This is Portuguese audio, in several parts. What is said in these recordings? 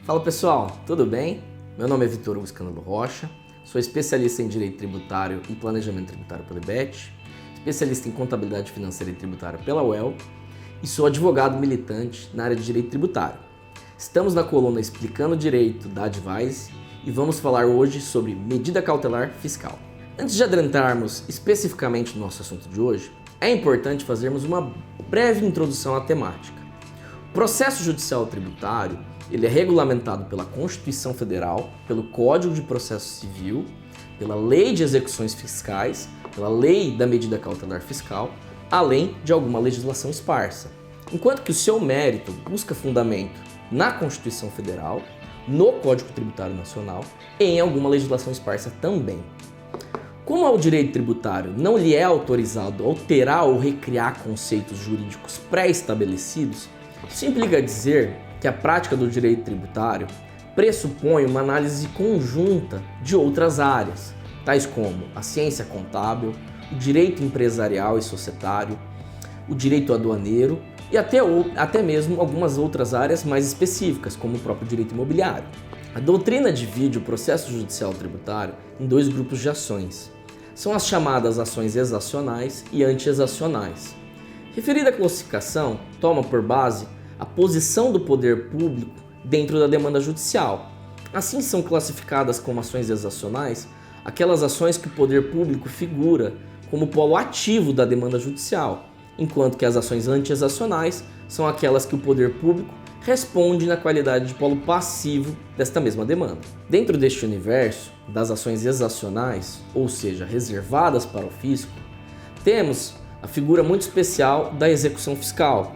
Fala pessoal, tudo bem? Meu nome é Vitor Hugo Scandalo Rocha, sou especialista em Direito Tributário e Planejamento Tributário pela IBET, especialista em Contabilidade Financeira e Tributária pela UEL e sou advogado militante na área de Direito Tributário. Estamos na coluna Explicando Direito da Advise e vamos falar hoje sobre medida cautelar fiscal. Antes de adentrarmos especificamente no nosso assunto de hoje, é importante fazermos uma breve introdução à temática. O processo judicial tributário ele é regulamentado pela Constituição Federal, pelo Código de Processo Civil, pela Lei de Execuções Fiscais, pela Lei da Medida Cautelar Fiscal, além de alguma legislação esparsa. Enquanto que o seu mérito busca fundamento na Constituição Federal, no Código Tributário Nacional e em alguma legislação esparsa também. Como ao direito tributário não lhe é autorizado alterar ou recriar conceitos jurídicos pré-estabelecidos, isso implica dizer que a prática do direito tributário pressupõe uma análise conjunta de outras áreas, tais como a ciência contábil, o direito empresarial e societário, o direito aduaneiro e até mesmo algumas outras áreas mais específicas, como o próprio direito imobiliário. A doutrina divide o processo judicial tributário em dois grupos de ações. São as chamadas ações exacionais e anti-exacionais. Referida classificação toma por base a posição do poder público dentro da demanda judicial. Assim são classificadas como ações exacionais aquelas ações que o poder público figura como polo ativo da demanda judicial, enquanto que as ações anti-exacionais são aquelas que o poder público responde na qualidade de polo passivo desta mesma demanda. Dentro deste universo das ações exacionais, ou seja, reservadas para o fisco, temos a figura muito especial da execução fiscal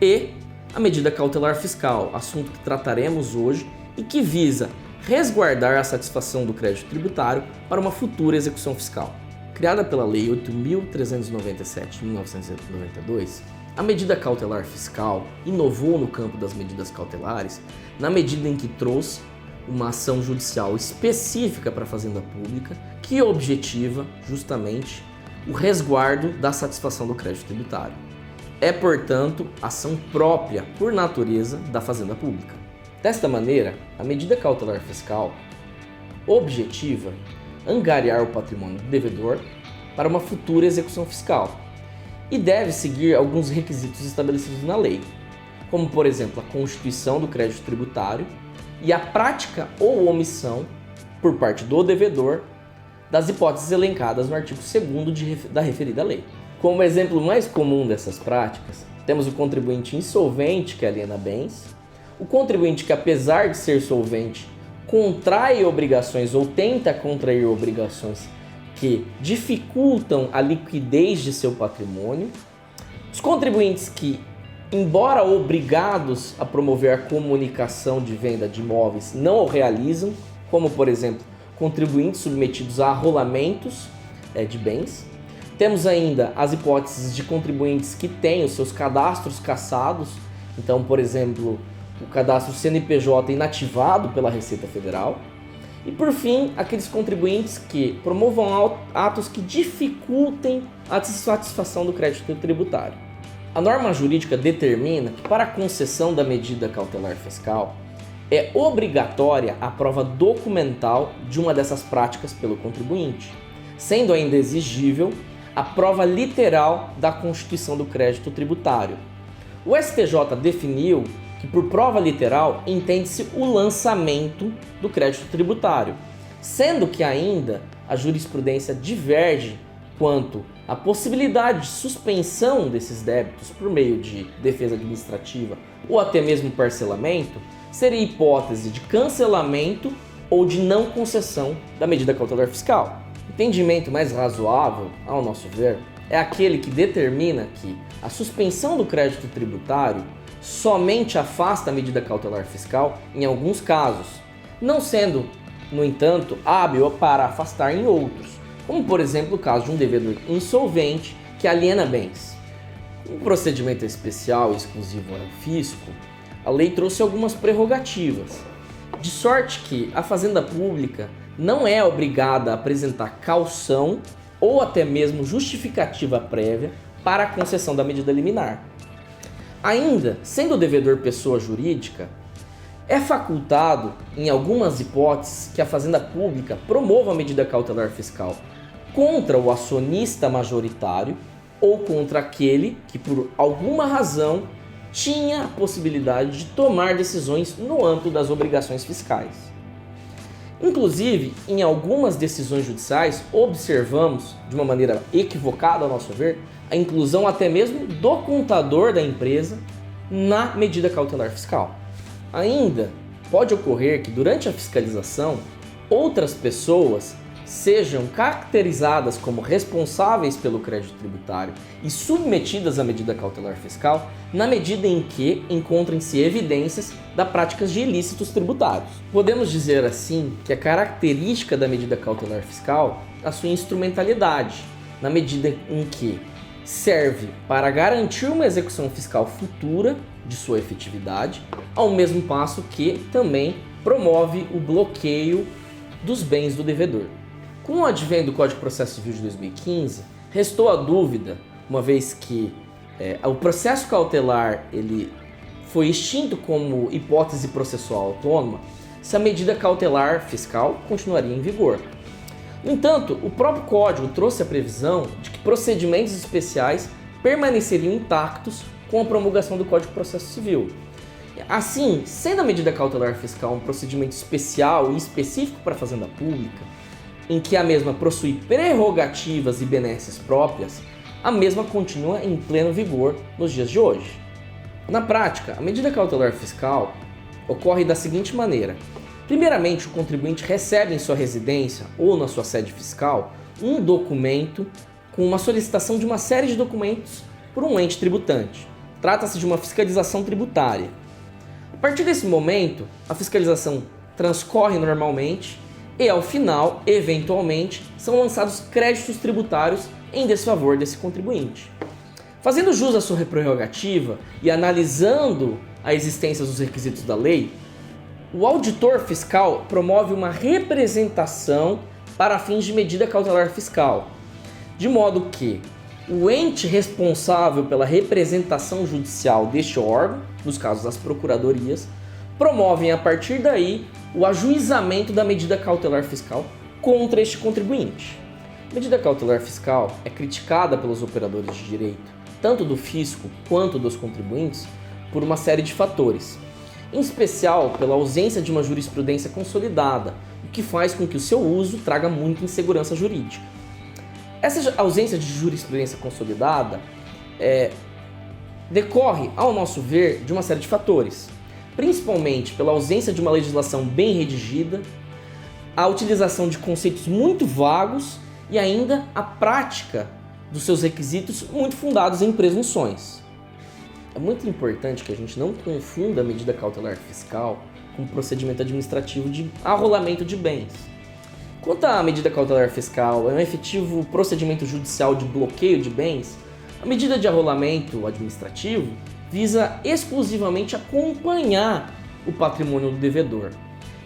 e a medida cautelar fiscal, assunto que trataremos hoje e que visa resguardar a satisfação do crédito tributário para uma futura execução fiscal. Criada pela Lei 8.397 de 1992, a medida cautelar fiscal inovou no campo das medidas cautelares na medida em que trouxe uma ação judicial específica para a Fazenda Pública que objetiva justamente o resguardo da satisfação do crédito tributário. É, portanto, ação própria, por natureza, da Fazenda Pública. Desta maneira, a medida cautelar fiscal objetiva angariar o patrimônio do devedor para uma futura execução fiscal e deve seguir alguns requisitos estabelecidos na lei, como, por exemplo, a constituição do crédito tributário e a prática ou omissão por parte do devedor das hipóteses elencadas no artigo 2º da referida lei. Como exemplo mais comum dessas práticas, temos o contribuinte insolvente que aliena bens, o contribuinte que, apesar de ser solvente, contrai obrigações ou tenta contrair obrigações que dificultam a liquidez de seu patrimônio, os contribuintes que, embora obrigados a promover a comunicação de venda de imóveis, não o realizam, como, por exemplo, contribuintes submetidos a arrolamentos de bens. Temos ainda as hipóteses de contribuintes que têm os seus cadastros cassados, então, por exemplo, o cadastro CNPJ inativado pela Receita Federal. E, por fim, aqueles contribuintes que promovam atos que dificultem a satisfação do crédito tributário. A norma jurídica determina que, para a concessão da medida cautelar fiscal, é obrigatória a prova documental de uma dessas práticas pelo contribuinte, sendo ainda exigível a prova literal da constituição do crédito tributário. O STJ definiu que por prova literal entende-se o lançamento do crédito tributário, sendo que ainda a jurisprudência diverge quanto à possibilidade de suspensão desses débitos por meio de defesa administrativa ou até mesmo parcelamento, seria hipótese de cancelamento ou de não concessão da medida cautelar fiscal. O entendimento mais razoável, ao nosso ver, é aquele que determina que a suspensão do crédito tributário somente afasta a medida cautelar fiscal em alguns casos, não sendo, no entanto, hábil para afastar em outros, como por exemplo o caso de um devedor insolvente que aliena bens. Um procedimento especial e exclusivo ao fisco, a lei trouxe algumas prerrogativas, de sorte que a Fazenda Pública não é obrigada a apresentar caução ou até mesmo justificativa prévia para a concessão da medida liminar. Ainda, sendo o devedor pessoa jurídica, É facultado, em algumas hipóteses, que a Fazenda Pública promova a medida cautelar fiscal contra o acionista majoritário ou contra aquele que, por alguma razão, tinha a possibilidade de tomar decisões no âmbito das obrigações fiscais. Inclusive, em algumas decisões judiciais, observamos, de uma maneira equivocada, ao nosso ver, a inclusão até mesmo do contador da empresa na medida cautelar fiscal. Ainda pode ocorrer que, durante a fiscalização, outras pessoas sejam caracterizadas como responsáveis pelo crédito tributário e submetidas à medida cautelar fiscal na medida em que encontrem-se evidências da práticas de ilícitos tributários. Podemos dizer assim que a característica da medida cautelar fiscal é a sua instrumentalidade, na medida em que serve para garantir uma execução fiscal futura de sua efetividade, ao mesmo passo que também promove o bloqueio dos bens do devedor. Com o advento do Código de Processo Civil de 2015, restou a dúvida, uma vez que o processo cautelar ele foi extinto como hipótese processual autônoma, se a medida cautelar fiscal continuaria em vigor. No entanto, o próprio Código trouxe a previsão de que procedimentos especiais permaneceriam intactos com a promulgação do Código de Processo Civil. Assim, sendo a medida cautelar fiscal um procedimento especial e específico para a Fazenda Pública, em que a mesma possui prerrogativas e benesses próprias, a mesma continua em pleno vigor nos dias de hoje. Na prática, a medida cautelar fiscal ocorre da seguinte maneira. Primeiramente, o contribuinte recebe em sua residência ou na sua sede fiscal um documento com uma solicitação de uma série de documentos por um ente tributante. Trata-se de uma fiscalização tributária. A partir desse momento, a fiscalização transcorre normalmente e, ao final, eventualmente, são lançados créditos tributários em desfavor desse contribuinte. Fazendo jus à sua prerrogativa e analisando a existência dos requisitos da lei, o auditor fiscal promove uma representação para fins de medida cautelar fiscal, de modo que o ente responsável pela representação judicial deste órgão, nos casos das procuradorias, promovem a partir daí o ajuizamento da medida cautelar fiscal contra este contribuinte. A medida cautelar fiscal é criticada pelos operadores de direito, tanto do fisco quanto dos contribuintes, por uma série de fatores, em especial pela ausência de uma jurisprudência consolidada, o que faz com que o seu uso traga muita insegurança jurídica. Essa ausência de jurisprudência consolidada decorre, ao nosso ver, de uma série de fatores, principalmente pela ausência de uma legislação bem redigida, a utilização de conceitos muito vagos e ainda a prática dos seus requisitos muito fundados em presunções. É muito importante que a gente não confunda a medida cautelar fiscal com o procedimento administrativo de arrolamento de bens. Quanto à medida cautelar fiscal é um efetivo procedimento judicial de bloqueio de bens, a medida de arrolamento administrativo visa exclusivamente acompanhar o patrimônio do devedor.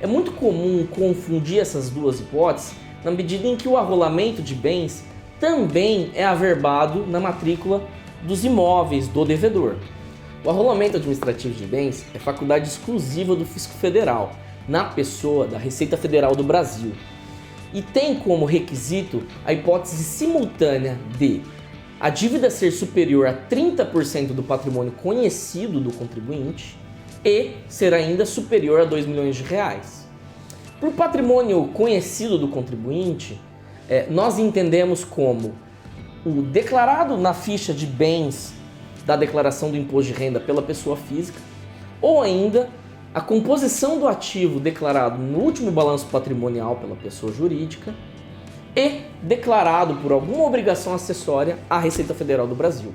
É muito comum confundir essas duas hipóteses na medida em que o arrolamento de bens também é averbado na matrícula dos imóveis do devedor. O arrolamento administrativo de bens é faculdade exclusiva do Fisco Federal, na pessoa da Receita Federal do Brasil, e tem como requisito a hipótese simultânea de a dívida ser superior a 30% do patrimônio conhecido do contribuinte e ser ainda superior a R$2 milhões. Por patrimônio conhecido do contribuinte, nós entendemos como o declarado na ficha de bens da declaração do imposto de renda pela pessoa física, ou ainda a composição do ativo declarado no último balanço patrimonial pela pessoa jurídica e declarado por alguma obrigação acessória à Receita Federal do Brasil.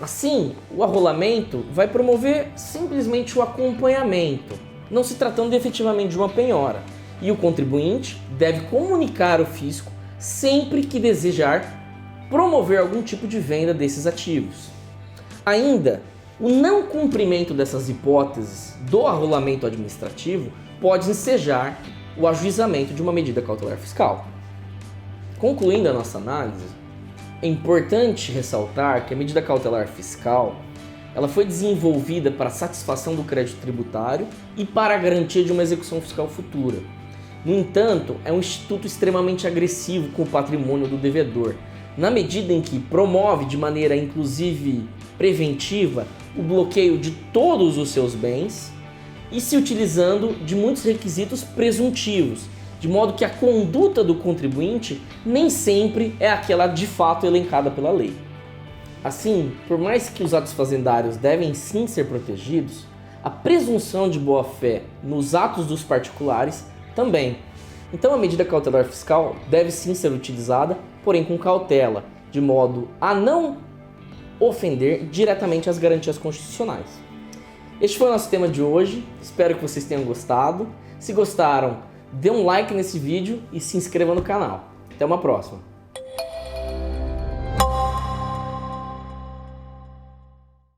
Assim, o arrolamento vai promover simplesmente o acompanhamento, não se tratando efetivamente de uma penhora, e o contribuinte deve comunicar ao fisco sempre que desejar promover algum tipo de venda desses ativos. Ainda, o não cumprimento dessas hipóteses do arrolamento administrativo pode ensejar o ajuizamento de uma medida cautelar fiscal. Concluindo a nossa análise, é importante ressaltar que a medida cautelar fiscal ela foi desenvolvida para satisfação do crédito tributário e para a garantia de uma execução fiscal futura. No entanto, é um instituto extremamente agressivo com o patrimônio do devedor, na medida em que promove de maneira inclusive preventiva o bloqueio de todos os seus bens e se utilizando de muitos requisitos presuntivos, de modo que a conduta do contribuinte nem sempre é aquela de fato elencada pela lei. Assim, por mais que os atos fazendários devem sim ser protegidos, a presunção de boa-fé nos atos dos particulares também. Então a medida cautelar fiscal deve sim ser utilizada, porém com cautela, de modo a não ofender diretamente as garantias constitucionais. Este foi o nosso tema de hoje, espero que vocês tenham gostado. Se gostaram, dê um like nesse vídeo e se inscreva no canal. Até uma próxima!